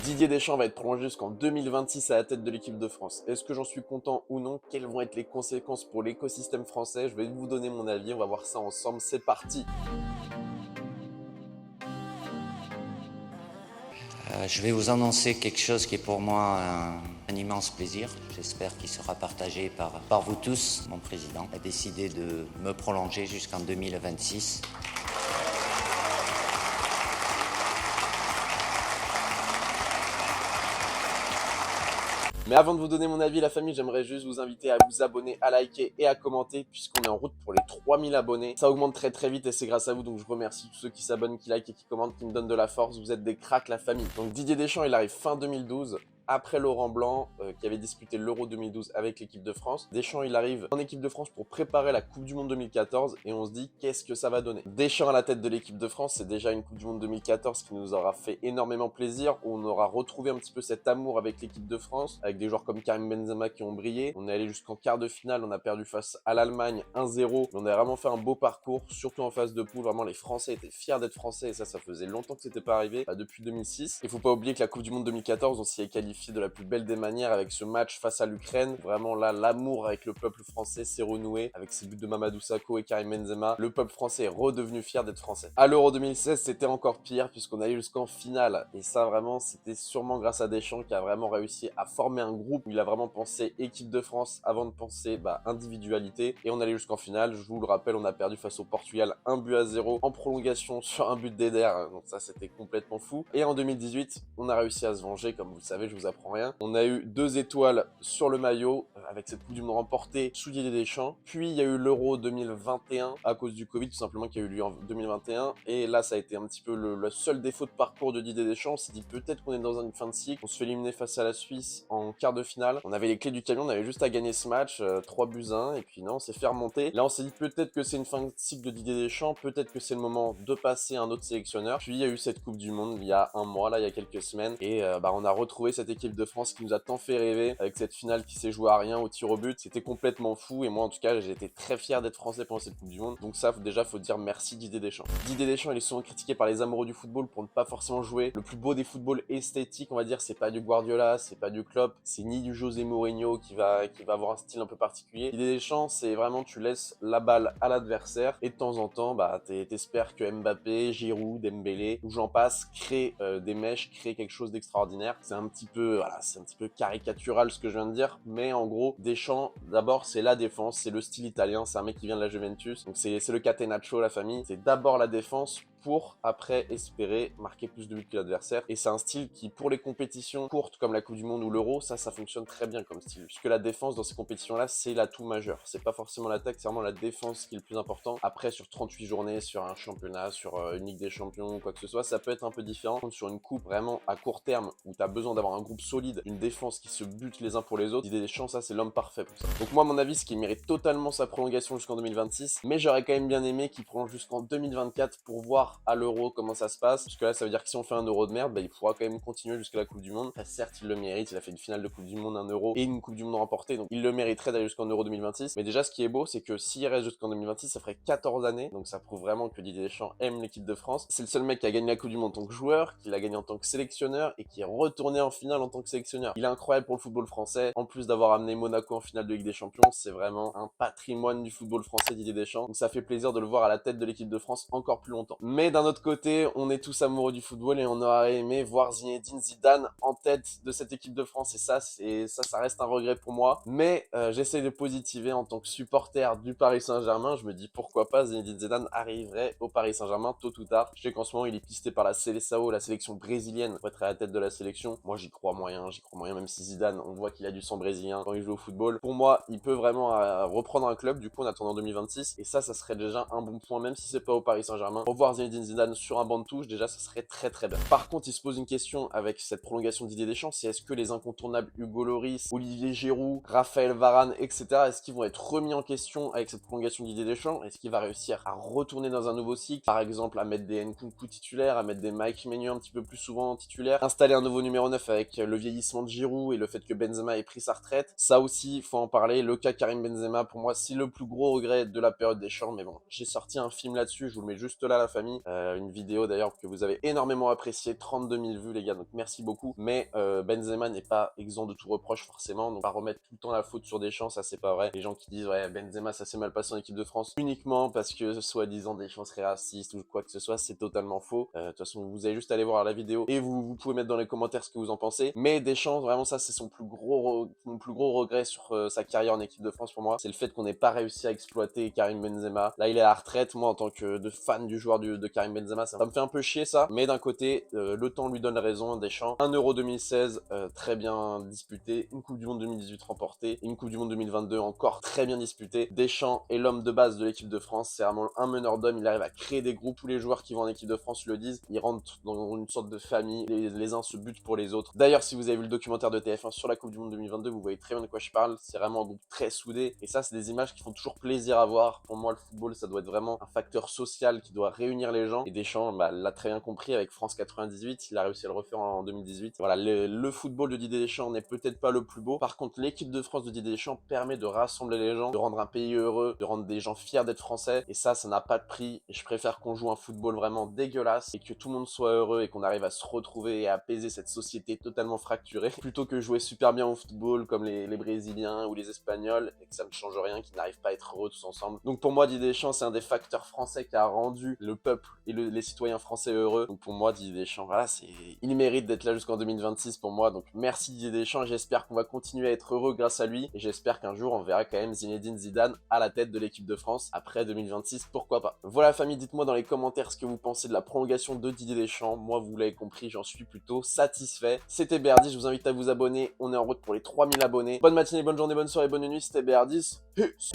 Didier Deschamps va être prolongé jusqu'en 2026 à la tête de l'équipe de France. Est-ce que j'en suis content ou non? Quelles vont être les conséquences pour l'écosystème français? Je vais vous donner mon avis, on va voir ça ensemble, c'est parti! Je vais vous annoncer quelque chose qui est pour moi un immense plaisir. J'espère qu'il sera partagé par vous tous. Mon président a décidé de me prolonger jusqu'en 2026. Mais avant de vous donner mon avis, la famille, j'aimerais juste vous inviter à vous abonner, à liker et à commenter puisqu'on est en route pour les 3000 abonnés. Ça augmente très très vite et c'est grâce à vous, donc je remercie tous ceux qui s'abonnent, qui likent et qui commentent, qui me donnent de la force. Vous êtes des cracks, la famille. Donc Didier Deschamps, il arrive fin 2012. Après Laurent Blanc, qui avait disputé l'Euro 2012 avec l'équipe de France. Deschamps, il arrive en équipe de France pour préparer la Coupe du Monde 2014 et on se dit qu'est-ce que ça va donner. Deschamps à la tête de l'équipe de France, c'est déjà une Coupe du Monde 2014 qui nous aura fait énormément plaisir, où on aura retrouvé un petit peu cet amour avec l'équipe de France, avec des joueurs comme Karim Benzema qui ont brillé. On est allé jusqu'en quart de finale, on a perdu face à l'Allemagne 1-0, mais on a vraiment fait un beau parcours, surtout en phase de poule. Vraiment, les Français étaient fiers d'être Français et ça faisait longtemps que c'était pas arrivé, depuis 2006. Il faut pas oublier que la Coupe du Monde 2014, on s'y est qualifié de la plus belle des manières avec ce match face à l'Ukraine. Vraiment là, l'amour avec le peuple français s'est renoué avec ces buts de Mamadou Sakho et Karim Benzema. Le peuple français est redevenu fier d'être français. À l'Euro 2016, c'était encore pire puisqu'on a eu jusqu'en finale. Et ça, vraiment, c'était sûrement grâce à Deschamps qui a vraiment réussi à former un groupe où il a vraiment pensé équipe de France avant de penser individualité. Et on allait jusqu'en finale. Je vous le rappelle, on a perdu face au Portugal 1-0 en prolongation sur un but d'Eder. Donc ça, c'était complètement fou. Et en 2018, on a réussi à se venger. Comme vous le savez, je vous apprends rien. On a eu 2 étoiles sur le maillot avec cette Coupe du Monde remportée sous Didier Deschamps. Puis il y a eu l'Euro 2021 à cause du Covid tout simplement qui a eu lieu en 2021. Et là ça a été un petit peu le seul défaut de parcours de Didier Deschamps. On s'est dit peut-être qu'on est dans une fin de cycle. On se fait éliminer face à la Suisse en quart de finale. On avait les clés du camion, on avait juste à gagner ce match, 3-1. Et puis non, on s'est fait remonter. Là on s'est dit peut-être que c'est une fin de cycle de Didier Deschamps. Peut-être que c'est le moment de passer à un autre sélectionneur. Puis il y a eu cette Coupe du Monde il y a un mois, là il y a quelques semaines. Et on a retrouvé cette équipe de France qui nous a tant fait rêver avec cette finale qui s'est jouée à rien au tir au but. C'était complètement fou et moi en tout cas j'ai été très fier d'être français pendant cette Coupe du Monde. Donc ça déjà faut dire merci Didier Deschamps. Didier Deschamps il est souvent critiqué par les amoureux du football pour ne pas forcément jouer le plus beau des footballs esthétiques, on va dire. C'est pas du Guardiola, c'est pas du Klopp, c'est ni du José Mourinho qui va avoir un style un peu particulier. Didier Deschamps c'est vraiment tu laisses la balle à l'adversaire et de temps en temps t'espères que Mbappé, Giroud, Dembélé ou j'en passe créent des mèches, créent quelque chose d'extraordinaire. C'est un petit peu c'est un petit peu caricatural ce que je viens de dire, mais en gros, Deschamps, d'abord, c'est la défense, c'est le style italien, c'est un mec qui vient de la Juventus, donc c'est le catenaccio, la famille, c'est d'abord la défense pour après espérer marquer plus de buts que l'adversaire. Et c'est un style qui, pour les compétitions courtes comme la Coupe du Monde ou l'Euro, ça fonctionne très bien comme style. Puisque la défense dans ces compétitions-là, c'est l'atout majeur. C'est pas forcément l'attaque, c'est vraiment la défense qui est le plus important. Après, sur 38 journées, sur un championnat, sur une Ligue des Champions ou quoi que ce soit, ça peut être un peu différent. Sur une coupe vraiment à court terme où tu as besoin d'avoir un groupe solide, une défense qui se bute les uns pour les autres, Didier Deschamps, ça c'est l'homme parfait pour ça. Donc moi, à mon avis, ce qui mérite totalement sa prolongation jusqu'en 2026, mais j'aurais quand même bien aimé qu'il prolonge jusqu'en 2024 pour voir à l'Euro comment ça se passe, parce que là ça veut dire que si on fait un Euro de merde, il pourra quand même continuer jusqu'à la Coupe du Monde. Enfin, certes il le mérite, il a fait une finale de Coupe du Monde, un Euro et une Coupe du Monde remportée, donc il le mériterait d'aller jusqu'en Euro 2026. Mais déjà ce qui est beau, c'est que s'il reste jusqu'en 2026, ça ferait 14 années, donc ça prouve vraiment que Didier Deschamps aime l'équipe de France. C'est le seul mec qui a gagné la Coupe du Monde en tant que joueur, qui l'a gagné en tant que sélectionneur et qui est retourné en finale en tant que sélectionneur. Il est incroyable pour le football français, en plus d'avoir amené Monaco en finale de Ligue des Champions, c'est vraiment un patrimoine du football français, Didier Deschamps, donc ça fait plaisir de le voir à la tête de l'équipe de France encore plus longtemps. Mais d'un autre côté, on est tous amoureux du football et on aurait aimé voir Zinedine Zidane en tête de cette équipe de France et ça reste un regret pour moi. Mais j'essaie de positiver en tant que supporter du Paris Saint-Germain. Je me dis pourquoi pas Zinedine Zidane arriverait au Paris Saint-Germain tôt ou tard. Je sais qu'en ce moment il est pisté par la Seleção, la sélection brésilienne, pour être à la tête de la sélection. Moi j'y crois moyen, même si Zidane, on voit qu'il a du sang brésilien quand il joue au football. Pour moi, il peut vraiment reprendre un club du coup en attendant 2026 et ça serait déjà un bon point, même si c'est pas au Paris Saint-Germain. Revoir Zinedine Zidane sur un banc de touche, déjà ça serait très très bien. Par contre, il se pose une question avec cette prolongation de Didier Deschamps, c'est est-ce que les incontournables Hugo Lloris, Olivier Giroud, Raphaël Varane, etc., est-ce qu'ils vont être remis en question avec cette prolongation de Didier Deschamps? Est-ce qu'il va réussir à retourner dans un nouveau cycle, par exemple à mettre des Nkunku titulaires, à mettre des Mike Maignan un petit peu plus souvent titulaires, installer un nouveau numéro 9 avec le vieillissement de Giroud et le fait que Benzema ait pris sa retraite? Ça aussi, il faut en parler. Le cas Karim Benzema, pour moi, c'est le plus gros regret de la période Deschamps, mais bon, j'ai sorti un film là-dessus, je vous le mets juste là, la famille. famille. Une vidéo d'ailleurs que vous avez énormément appréciée, 32 000 vues les gars, donc merci beaucoup. Mais Benzema n'est pas exempt de tout reproche forcément, donc pas remettre tout le temps la faute sur Deschamps, ça c'est pas vrai. Les gens qui disent ouais Benzema ça s'est mal passé en équipe de France uniquement parce que soi-disant Deschamps serait raciste ou quoi que ce soit, c'est totalement faux. De toute façon vous avez juste à aller voir la vidéo et vous pouvez mettre dans les commentaires ce que vous en pensez. Mais Deschamps, vraiment ça c'est son plus gros regret sur sa carrière en équipe de France pour moi, c'est le fait qu'on n'ait pas réussi à exploiter Karim Benzema. Là il est à la retraite, moi en tant que fan du joueur de Karim Benzema, ça me fait un peu chier ça, mais d'un côté le temps lui donne raison. Deschamps, 1 Euro 2016 très bien disputé, une Coupe du Monde 2018 remportée, une Coupe du Monde 2022 encore très bien disputée. Deschamps est l'homme de base de l'équipe de France, c'est vraiment un meneur d'hommes, il arrive à créer des groupes, tous les joueurs qui vont en équipe de France le disent, ils rentrent dans une sorte de famille, les uns se butent pour les autres. D'ailleurs si vous avez vu le documentaire de TF1 sur la Coupe du Monde 2022, vous voyez très bien de quoi je parle, c'est vraiment un groupe très soudé, et ça c'est des images qui font toujours plaisir à voir. Pour moi le football ça doit être vraiment un facteur social qui doit réunir les gens, et Deschamps l'a très bien compris avec France 98, il a réussi à le refaire en 2018. Voilà, le football de Didier Deschamps n'est peut-être pas le plus beau, par contre l'équipe de France de Didier Deschamps permet de rassembler les gens, de rendre un pays heureux, de rendre des gens fiers d'être français, et ça n'a pas de prix, et je préfère qu'on joue un football vraiment dégueulasse, et que tout le monde soit heureux, et qu'on arrive à se retrouver et à apaiser cette société totalement fracturée, plutôt que jouer super bien au football comme les Brésiliens ou les Espagnols, et que ça ne change rien, qu'ils n'arrivent pas à être heureux tous ensemble. Donc pour moi Didier Deschamps c'est un des facteurs français qui a rendu le peuple et les citoyens français heureux. Donc pour moi Didier Deschamps, voilà, il mérite d'être là jusqu'en 2026 pour moi, donc merci Didier Deschamps, j'espère qu'on va continuer à être heureux grâce à lui, et j'espère qu'un jour on verra quand même Zinedine Zidane à la tête de l'équipe de France après 2026, pourquoi pas. Voilà famille, dites-moi dans les commentaires ce que vous pensez de la prolongation de Didier Deschamps. Moi vous l'avez compris, j'en suis plutôt satisfait. C'était BR10, je vous invite à vous abonner, on est en route pour les 3000 abonnés. Bonne matinée, bonne journée, bonne soirée, bonne nuit, c'était BR10, peace.